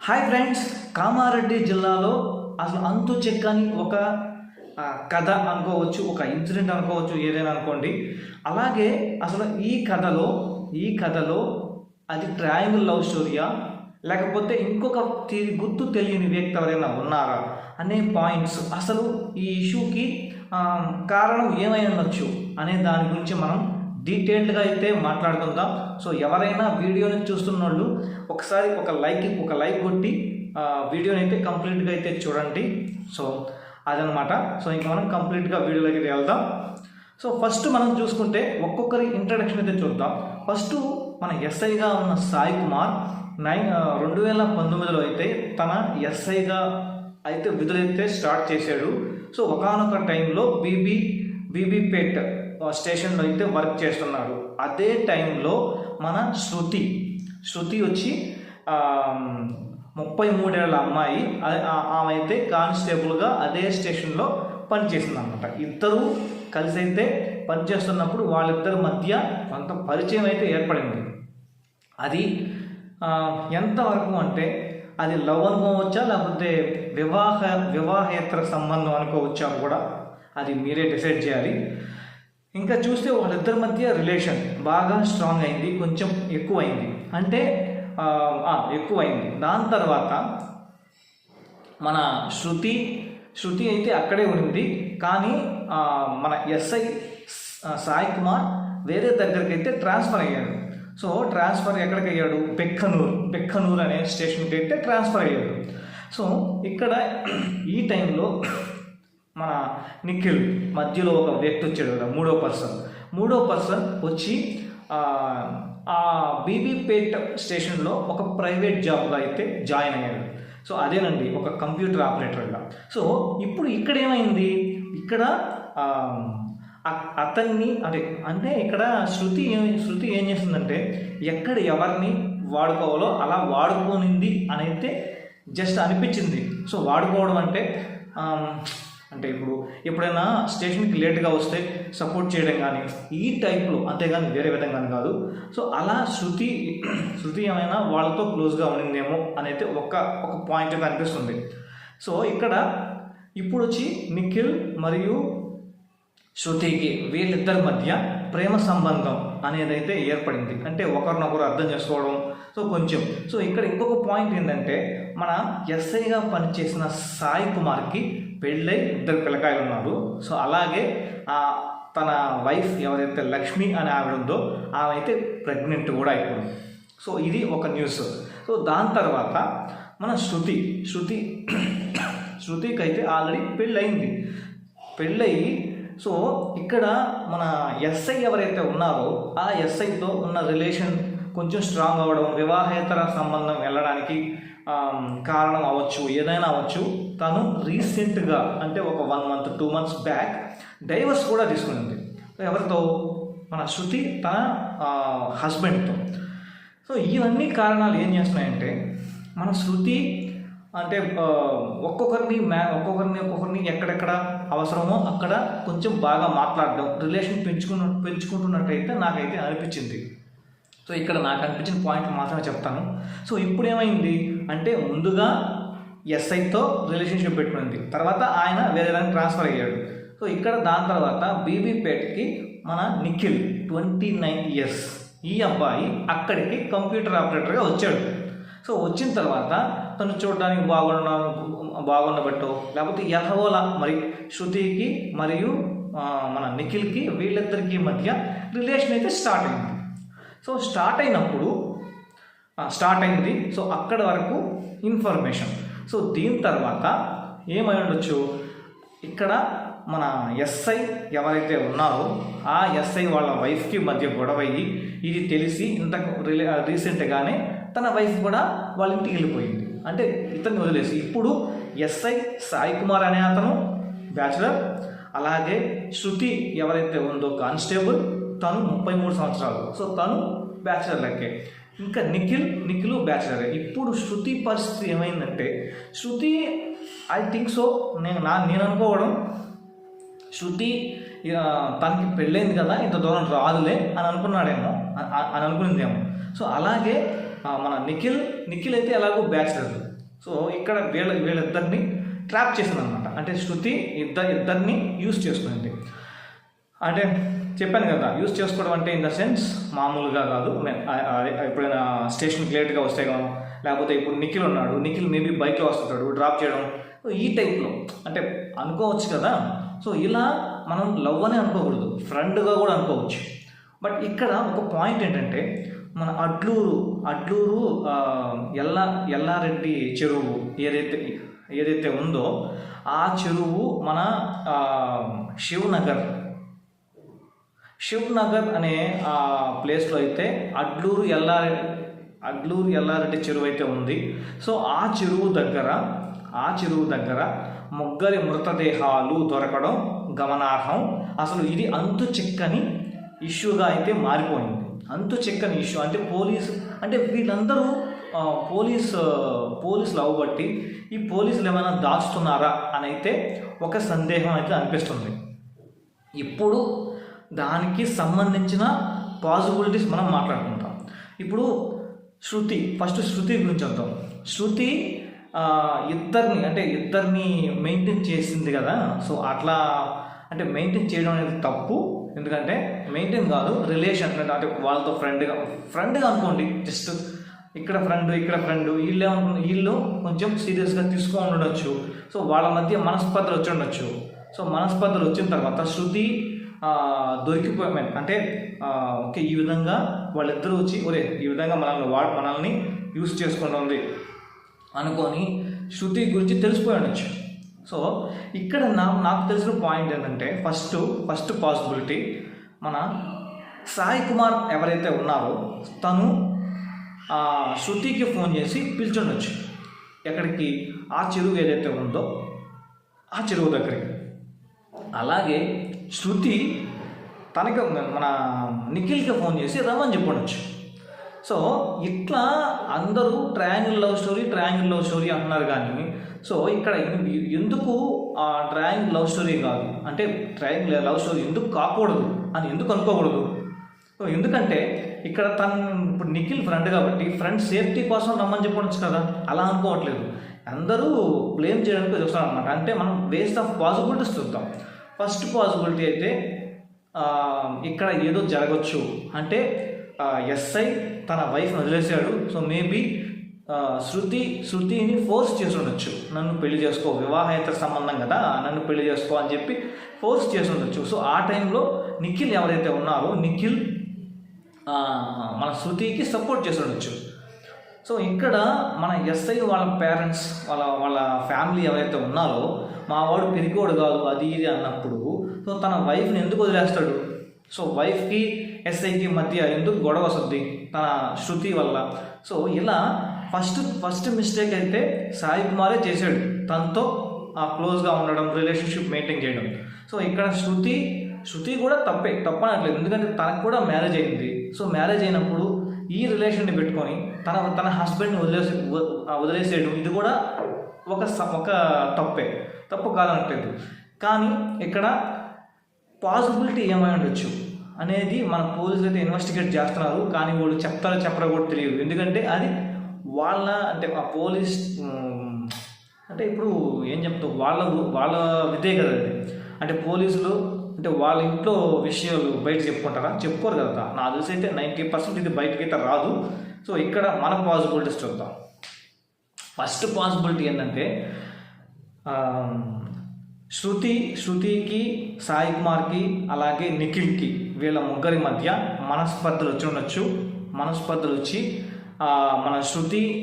Hi friends, Kamareddy జిల్లాలో అసలు అంతు చెక్కని ఒక కథ అనుకోవచ్చు, ఒక ఇన్సిడెంట్ అనుకోవచ్చు, ఏదైనా అనుకోండి. అలాగే అసలు ఈ కథలో అది ట్రయాంగిల్ లవ్ స్టోరీయా, లేకపోతే ఇంకొక గుర్తు తెలియని వ్యక్తి ఎవరైనా ఉన్నారా అనే పాయింట్స్, అసలు ఈ ఇష్యూకి కారణం ఏమై ఉండొచ్చు అనే దాని గురించి మనం డీటెయిల్డ్గా అయితే మాట్లాడుకుందాం. సో ఎవరైనా వీడియోని చూస్తున్న వాళ్ళు ఒకసారి ఒక లైక్ కొట్టి వీడియోని అయితే కంప్లీట్గా అయితే చూడండి. సో అదనమాట. సో ఇంకా మనం కంప్లీట్గా వీడియోలోకి వెళ్దాం. సో ఫస్ట్ మనం చూసుకుంటే ఒక్కొక్కరి ఇంట్రడక్షన్ అయితే చూద్దాం. ఫస్ట్ మన ఎస్ఐగా ఉన్న సాయి కుమార్ 2019లో అయితే తన ఎస్ఐగా అయితే విధులైతే స్టార్ట్ చేశాడు. సో ఒకానొక టైంలో బీబీపేట్ స్టేషన్లో అయితే వర్క్ చేస్తున్నాడు. అదే టైంలో మన శృతి వచ్చి 33 ఏళ్ళ అమ్మాయి, ఆమె అయితే కానిస్టేబుల్గా అదే స్టేషన్లో పనిచేస్తుంది అనమాట. ఇద్దరు కలిసి అయితే పనిచేస్తున్నప్పుడు వాళ్ళిద్దరి మధ్య కొంత పరిచయం అయితే ఏర్పడింది. అది ఎంతవరకు అంటే అది లవ్ అనుకోవచ్చా, లేకపోతే వివాహేతర సంబంధం అనుకోవచ్చా కూడా అది మీరే డిసైడ్ చేయాలి. ఇంకా చూస్తే వాళ్ళిద్దరి మధ్య రిలేషన్ బాగా స్ట్రాంగ్ అయింది, కొంచెం ఎక్కువైంది. దాని తర్వాత మన శృతి అయితే అక్కడే ఉంది. కానీ మన ఎస్ఐ సాయి కుమార్ వేరే దగ్గరికి అయితే ట్రాన్స్ఫర్ అయ్యాడు. సో ట్రాన్స్ఫర్ ఎక్కడికి అయ్యాడు? బెక్కనూరు అనే స్టేషన్కి అయితే ట్రాన్స్ఫర్ అయ్యాడు. సో ఇక్కడ ఈ టైంలో మన నిఖిల్ మధ్యలో ఒక వ్యక్తి వచ్చాడు కదా, మూడో పర్సన్ వచ్చి ఆ బీబీపేట్ స్టేషన్లో ఒక ప్రైవేట్ జాబ్లో అయితే జాయిన్ అయ్యాడు. సో అదేనండి, ఒక కంప్యూటర్ ఆపరేటర్గా. సో ఇప్పుడు ఇక్కడ ఏమైంది, ఇక్కడ అతన్ని అంటే ఇక్కడ శృతి ఏం చేస్తుందంటే ఎక్కడ ఎవరిని వాడుకోవాలో అలా వాడుకోనింది అని అయితే జస్ట్ అనిపించింది. సో వాడుకోవడం అంటే ఇప్పుడు ఎప్పుడైనా స్టేషన్కి లేట్గా వస్తే సపోర్ట్ చేయడం కానీ ఈ టైప్లో, అంతేగాని వేరే విధంగా కాదు. సో అలా శృతి ఏమైనా వాళ్ళతో క్లోజ్గా ఉండిందేమో అనేది ఒక పాయింట్ అయితే అనిపిస్తుంది. సో ఇక్కడ ఇప్పుడు వచ్చి నిఖిల్ మరియు శృతికి వీళ్ళిద్దరి మధ్య ప్రేమ సంబంధం అనేది అయితే ఏర్పడింది. అంటే ఒకరినొకరు అర్థం చేసుకోవడం. సో ఇక్కడ ఇంకొక పాయింట్ ఏంటంటే మన ఎస్ఐగా పనిచేసిన సాయి కుమార్కి పెళ్ళై 2 పిల్లకాయలు ఉన్నారు. సో అలాగే తన వైఫ్ ఎవరైతే లక్ష్మి అని ఆవిడ ఉందో ఆమె అయితే ప్రెగ్నెంట్ కూడా అయిపోయింది. సో ఇది ఒక న్యూస్. సో దాని తర్వాత మన శృతికి అయితే ఆల్రెడీ పెళ్ళయి సో ఇక్కడ మన ఎస్ఐ ఎవరైతే ఉన్నారో ఆ ఎస్ఐతో ఉన్న రిలేషన్ కొంచెం స్ట్రాంగ్ అవ్వడం, వివాహేతర సంబంధం వెళ్ళడానికి కారణం అవ్వచ్చు, ఏదైనా అవ్వచ్చు. తను రీసెంట్గా అంటే ఒక 1 month 2 months బ్యాక్ డైవర్స్ కూడా తీసుకునింది. ఎవరితో? మన శృతి తన హస్బెండ్తో. సో ఇవన్నీ కారణాలు ఏం చేస్తున్నాయంటే మన శృతి అంటే ఒక్కొక్కరిని ఎక్కడెక్కడ అవసరమో అక్కడ కొంచెం బాగా మాట్లాడడం, రిలేషన్ పెంచుకుంటున్నట్టయితే నాకైతే అనిపించింది. సో ఇక్కడ నాకు అనిపించిన పాయింట్ మాత్రమే చెప్తాను. సో ఇప్పుడు ఏమైంది అంటే ముందుగా ఎస్ఐతో రిలేషన్షిప్ పెట్టుకుంది, తర్వాత ఆయన వేరే దానికి ట్రాన్స్ఫర్ అయ్యాడు. సో ఇక్కడ దాని తర్వాత బీబీపేట్కి మన నిఖిల్ 29 years ఈ అబ్బాయి అక్కడికి కంప్యూటర్ ఆపరేటర్గా వచ్చాడు. సో వచ్చిన తర్వాత తను చూడడానికి బాగుండబట్టో లేకపోతే ఎహవోలా మరి శృతికి మరియు మన నిఖిల్కి వీళ్ళిద్దరికి మధ్య రిలేషన్ అయితే స్టార్ట్ అయింది. సో అక్కడి వరకు ఇన్ఫర్మేషన్. సో దీని తర్వాత ఏమై ఉండొచ్చు, ఇక్కడ మన ఎస్ఐ ఎవరైతే ఉన్నారో ఆ ఎస్ఐ వాళ్ళ వైఫ్కి మధ్య గొడవ అయ్యి ఇది తెలిసి రీసెంట్గానే తన వైఫ్ కూడా వాళ్ళ ఇంటికి వెళ్ళిపోయింది. అంటే ఇతన్ని వదిలేసి ఇప్పుడు ఎస్ఐ సాయి కుమార్ అనే అతను బ్యాచులర్, అలాగే శృతి ఎవరైతే ఉందో కానిస్టేబుల్, తను 33 సంవత్సరాలు. సో తను బ్యాచులర్ లెక్కే. ఇంకా నిఖిల్ బ్యాచులరే. ఇప్పుడు శృతి పరిస్థితి ఏమైందంటే శృతి ఐ థింక్ సో నేను అనుకోవడం శృతి తనకి పెళ్ళైంది కదా ఇంత దూరం రాదులే అని అనుకునిందేమో. సో అలాగే మన నిఖిల్ అయితే ఎలాగో బ్యాచులర్. సో ఇక్కడ వీళ్ళిద్దరిని ట్రాప్ చేసింది అనమాట. అంటే శృతి ఇద్దరిని యూజ్ చేసుకుంది. అంటే చెప్పాను కదా, యూజ్ చేసుకోవడం అంటే ఇన్ ద సెన్స్ మామూలుగా కాదు. ఎప్పుడైనా స్టేషన్కి లేట్గా వస్తే కాను, లేకపోతే ఇప్పుడు నిఖిల్ ఉన్నాడు, నిఖిల్ మేబీ బైక్లో వస్తుంటాడు, డ్రాప్ చేయడం, ఈ టైప్లో అంటే అనుకోవచ్చు కదా. సో ఇలా మనం లవ్ అనే అనుకోకూడదు, ఫ్రెండ్గా కూడా అనుకోవచ్చు. బట్ ఇక్కడ ఒక పాయింట్ ఏంటంటే, మన అడ్లూరు ఎల్లారెడ్డి చెరువు ఏదైతే ఉందో ఆ చెరువు మన శివ్ నగర్ అనే ఆ ప్లేస్లో అయితే అడ్లూరు ఎల్లారెడ్డి చెరువు అయితే ఉంది. సో ఆ చెరువు దగ్గర ముగ్గురి మృతదేహాలు దొరకడం గమనార్హం. అసలు ఇది అంతు చిక్కని ఇష్యూగా అయితే మారిపోయింది. అంతు చిక్కని ఇష్యూ అంటే వీళ్ళందరూ పోలీసులు అవ్వబట్టి ఈ పోలీసులు ఏమైనా దాచుతున్నారా అని అయితే ఒక సందేహం అయితే అనిపిస్తుంది. ఇప్పుడు దానికి సంబంధించిన పాసిబిలిటీస్ మనం మాట్లాడుకుంటాం. ఇప్పుడు శృతి గురించి వద్దాం. శృతి ఇద్దరిని మెయింటైన్ చేసింది కదా. సో అట్లా అంటే మెయింటైన్ చేయడం అనేది తప్పు. ఎందుకంటే మెయింటైన్ కాదు, రిలేషన్ అంటే వాళ్ళతో ఫ్రెండ్గా అనుకోండి. జస్ట్ ఇక్కడ ఫ్రెండ్ వీళ్ళు కొంచెం సీరియస్గా తీసుకొని ఉండొచ్చు. సో వాళ్ళ మధ్య మనస్పర్ధలు వచ్చి ఉండొచ్చు. సో మనస్పర్ధలు వచ్చిన తర్వాత శృతి దొరికిపోయాయి అంటే ఓకే, ఈ విధంగా వాళ్ళిద్దరూ వచ్చి ఈ విధంగా మనల్ని యూజ్ చేసుకుంటుంది అనుకొని శృతి గురించి తెలిసిపోయి ఉండొచ్చు. సో ఇక్కడ నాకు తెలిసిన పాయింట్ ఏంటంటే, ఫస్ట్ పాసిబిలిటీ మన సాయి కుమార్ ఎవరైతే ఉన్నారో తను శృతికి ఫోన్ చేసి పిలిచుండొచ్చు. ఎక్కడికి? ఆ చెరువు ఏదైతే ఉందో ఆ చెరువు దగ్గరికి. అలాగే శృతి తనకి మన నిఖిల్కి ఫోన్ చేసి రమ్మని చెప్పొచ్చు. సో ఇట్లా అందరూ ట్రయాంగిల్ లవ్ స్టోరీ అంటున్నారు. కానీ సో ఇక్కడ ఎందుకు ట్రయాంగిల్ లవ్ స్టోరీ కాదు అంటే ట్రయాంగిల్ లవ్ స్టోరీ ఎందుకు కాకూడదు అని ఎందుకు అనుకోకూడదు? సో ఎందుకంటే ఇక్కడ ఇప్పుడు నిఖిల్ ఫ్రెండ్ కాబట్టి ఫ్రెండ్ సేఫ్టీ కోసం రమ్మని చెప్పొచ్చు కదా. అలా అనుకోవట్లేదు, అందరూ బ్లేమ్ చేయడానికి చూస్తాం అనమాట. అంటే మనం బేస్డ్ ఆఫ్ పాసిబిలిటీస్ చూద్దాం. ఫస్ట్ పాసిబిలిటీ అయితే ఇక్కడ ఏదో జరగచ్చు. అంటే ఎస్ఐ తన వైఫ్ని వదిలేశాడు. సో మేబీ శృతిని ఫోర్స్ చేసి ఉండొచ్చు. నన్ను పెళ్లి చేసుకో, వివాహేతర సంబంధం కదా, నన్ను పెళ్లి చేసుకో అని చెప్పి ఫోర్స్ చేసి ఉండొచ్చు. సో ఆ టైంలో నిఖిల్ ఎవరైతే ఉన్నారో నిఖిల్ మన శృతికి సపోర్ట్ చేసి ఉండొచ్చు. సో ఇక్కడ మన ఎస్ఐ వాళ్ళ పేరెంట్స్ వాళ్ళ ఫ్యామిలీ ఎవరైతే ఉన్నారో మా వాడు పిరికోడు కాదు అది ఇది అన్నప్పుడు సో తన వైఫ్ని ఎందుకు వదిలేస్తాడు? సో వైఫ్కి ఎస్ఐకి మధ్య ఎందుకు గొడవ వస్తుంది? తన శృతి వల్ల. సో ఇలా ఫస్ట్ మిస్టేక్ అయితే సాయి కుమారే చేశాడు, తనతో క్లోజ్గా ఉండడం, రిలేషన్షిప్ మెయింటైన్ చేయడం. సో ఇక్కడ శృతి కూడా తప్పనట్లేదు, ఎందుకంటే తనకు కూడా మ్యారేజ్ అయింది. సో మ్యారేజ్ అయినప్పుడు ఈ రిలేషన్ని పెట్టుకొని తన హస్బెండ్ని వదిలేసేయడం ఇది కూడా ఒక తప్పు కాదనట్లేదు. కానీ ఇక్కడ పాసిబిలిటీ ఏమై ఉండొచ్చు అనేది మన పోలీసులు అయితే ఇన్వెస్టిగేట్ చేస్తున్నారు. కానీ వాళ్ళు చెప్పరో కూడా తెలియదు. ఎందుకంటే అది అంటే ఆ పోలీస్ అంటే ఇప్పుడు ఏం చెప్తావు, వాళ్ళ విధే కదా అది. అంటే పోలీసులు అంటే వాళ్ళ ఇంట్లో విషయాలు బయట చెప్పుకోరు కదా. నాకు తెలిసి అయితే 90% ఇది బయటకైతే రాదు. సో ఇక్కడ మన పాసిబిలిటీస్ చూద్దాం. ఫస్ట్ పాసిబిలిటీ ఏంటంటే శృతికి, సాయి కుమార్కి, అలాగే నిఖిల్కి వీళ్ళ ముగ్గురి మధ్య మనస్పర్ధలు వచ్చి మన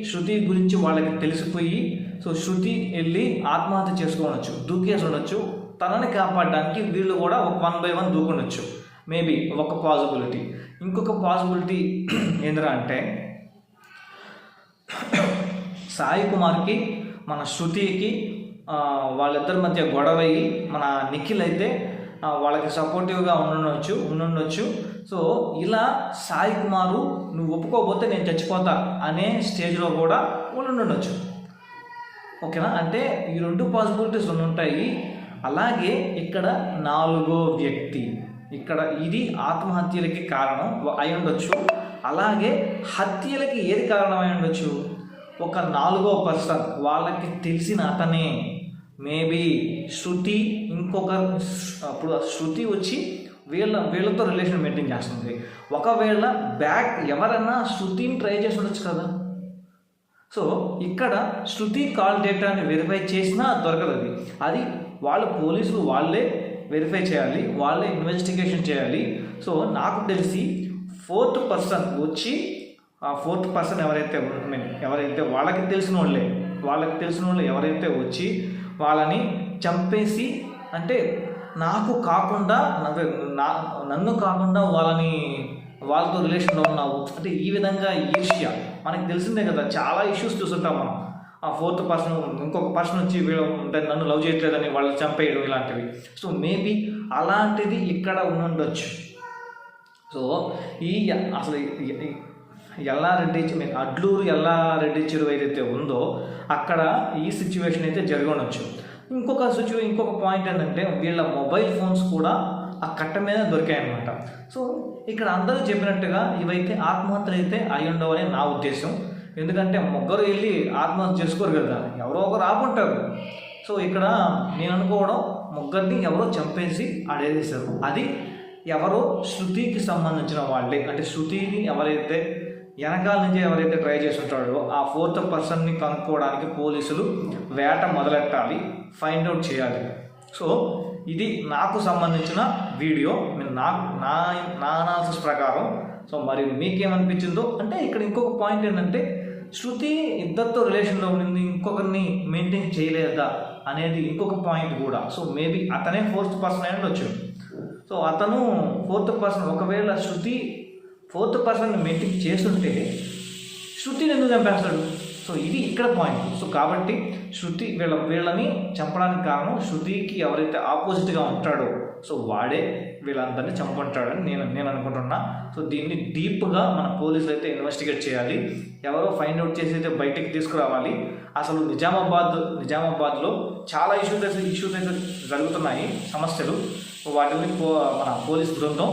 శృతి గురించి వాళ్ళకి తెలిసిపోయి సో శృతి వెళ్ళి ఆత్మహత్య చేసుకోవచ్చు, దూకేసి ఉండొచ్చు. తనని కాపాడడానికి వీళ్ళు కూడా ఒక 1 by 1 దూకుండొచ్చు. మేబీ ఒక పాసిబిలిటీ. ఇంకొక పాసిబిలిటీ ఏంద్రా అంటే సాయి కుమార్కి మన శృతికి వాళ్ళిద్దరి మధ్య గొడవయ్యి మన నిఖిల్ అయితే వాళ్ళకి సపోర్టివ్గా ఉండుండొచ్చు. సో ఇలా సాయి కుమారు నువ్వు ఒప్పుకోకపోతే నేను చచ్చిపోతా అనే స్టేజ్లో కూడా ఉండుండొచ్చు. ఓకేనా? అంటే ఈ 2 పాసిబిలిటీస్ ఉంటాయి. అలాగే ఇక్కడ 4వ వ్యక్తి, ఇక్కడ ఇది ఆత్మహత్యలకి కారణం అయి ఉండొచ్చు. అలాగే హత్యలకి ఏది కారణమై ఉండొచ్చు? ఒక 4వ పర్సన్ వాళ్ళకి తెలిసిన అతనే మేబీ శృతి అప్పుడు శృతి వచ్చి వీళ్ళతో రిలేషన్ మెయింటైన్ చేస్తుంది. ఒకవేళ ఎవరైనా శృతిని ట్రై చేసి ఉండొచ్చు కదా. సో ఇక్కడ శృతి కాల్ డేటాని వెరిఫై చేసినా దొరకదు. అది పోలీసులు వాళ్ళే వెరిఫై చేయాలి, వాళ్ళే ఇన్వెస్టిగేషన్ చేయాలి. సో నాకు తెలిసి 4th పర్సన్ వచ్చి ఆ 4th పర్సన్ ఎవరైతే వాళ్ళకి తెలిసిన వాళ్ళు ఎవరైతే వచ్చి వాళ్ళని చంపేసి, అంటే నన్ను కాకుండా వాళ్ళతో రిలేషన్లో ఉన్నావు అంటే ఈ విధంగా ఈర్ష్య మనకి తెలిసిందే కదా. చాలా ఇష్యూస్ చూస్తుంటాం మనం. ఆ 4th పర్సన్ ఇంకొక పర్సన్ వచ్చి నన్ను లవ్ చేయట్లేదని వాళ్ళు చంపేయడం ఇలాంటివి. సో మేబీ అలాంటిది ఇక్కడ ఉండొచ్చు. సో అసలు ఎల్లారెడ్డి అడ్లూరు ఎల్లారెడ్డి చెరువు ఏదైతే ఉందో అక్కడ ఈ సిచ్యువేషన్ అయితే జరిగి ఉండొచ్చు. ఇంకొక పాయింట్ ఏంటంటే వీళ్ళ మొబైల్ ఫోన్స్ కూడా ఆ కట్ట మీద దొరికాయన్నమాట. సో ఇక్కడ అందరూ చెప్పినట్టుగా ఇవైతే ఆత్మహత్యలు అయితే అయి ఉండవని నా ఉద్దేశం. ఎందుకంటే ముగ్గురు వెళ్ళి ఆత్మహత్య చేసుకోరు కదా, ఎవరో ఒకరు ఆపుంటారు. సో ఇక్కడ నేను అనుకోవడం ముగ్గురిని ఎవరో చంపేసి ఆడేసేసారు. అది ఎవరో శృతికి సంబంధించిన వాళ్ళే. అంటే శృతిని వెనకాల నుంచి ఎవరైతే ట్రై చేస్తుంటాడో ఆ 4th పర్సన్ని కనుక్కోవడానికి పోలీసులు వేట మొదలెట్టాలి, ఫైండ్ అవుట్ చేయాలి. సో ఇది నాకు సంబంధించిన వీడియో. నా అనాలిసిస్ ప్రకారం. సో మరి మీకేమనిపించిందో అంటే ఇక్కడ ఇంకొక పాయింట్ ఏంటంటే శృతి ఇద్దరితో రిలేషన్లో ఉండింది, ఇంకొకరిని మెయింటైన్ చేయలేదా అనేది ఇంకొక పాయింట్ కూడా. సో మేబీ అతనే 4th పర్సన్ అయి ఉండొచ్చు. సో అతను 4th పర్సన్, ఒకవేళ శృతి 4th పర్సన్ మెయింటైన్ చేస్తుంటే శృతిని ఎందుకు చంపేస్తాడు? సో ఇది ఇక్కడ పాయింట్. సో కాబట్టి శృతి వీళ్ళని చంపడానికి కారణం శృతికి ఎవరైతే ఆపోజిట్గా ఉంటాడో సో వాడే వీళ్ళందరినీ చంపుంటాడని నేను అనుకుంటున్నా. సో దీన్ని డీప్గా మన పోలీసులు అయితే ఇన్వెస్టిగేట్ చేయాలి, ఎవరో ఫైండ్ అవుట్ చేసి అయితే బయటికి తీసుకురావాలి. అసలు నిజామాబాద్లో చాలా ఇష్యూస్ అయితే జరుగుతున్నాయి, సమస్యలు. వాటిని మన పోలీస్ బృందం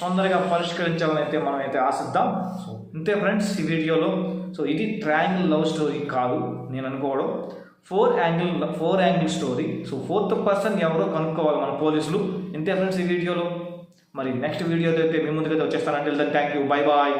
తొందరగా పరిష్కరించాలని అయితే మనం అయితే ఆశిద్దాం. సో ఇంతే ఫ్రెండ్స్ ఈ వీడియోలో. సో ఇది ట్రయాంగిల్ లవ్ స్టోరీ కాదు నేను అనుకోవడం, 4 angle story. So 4th person ఎవరో కనుక్కోవాలి మన పోలీసులు. ఇంతే ఫ్రెండ్స్ ఈ వీడియోలో. మరి నెక్స్ట్ వీడియోతో అయితే మీ ముందుకైతే వచ్చేస్తానంటే థ్యాంక్ యూ, బై బాయ్.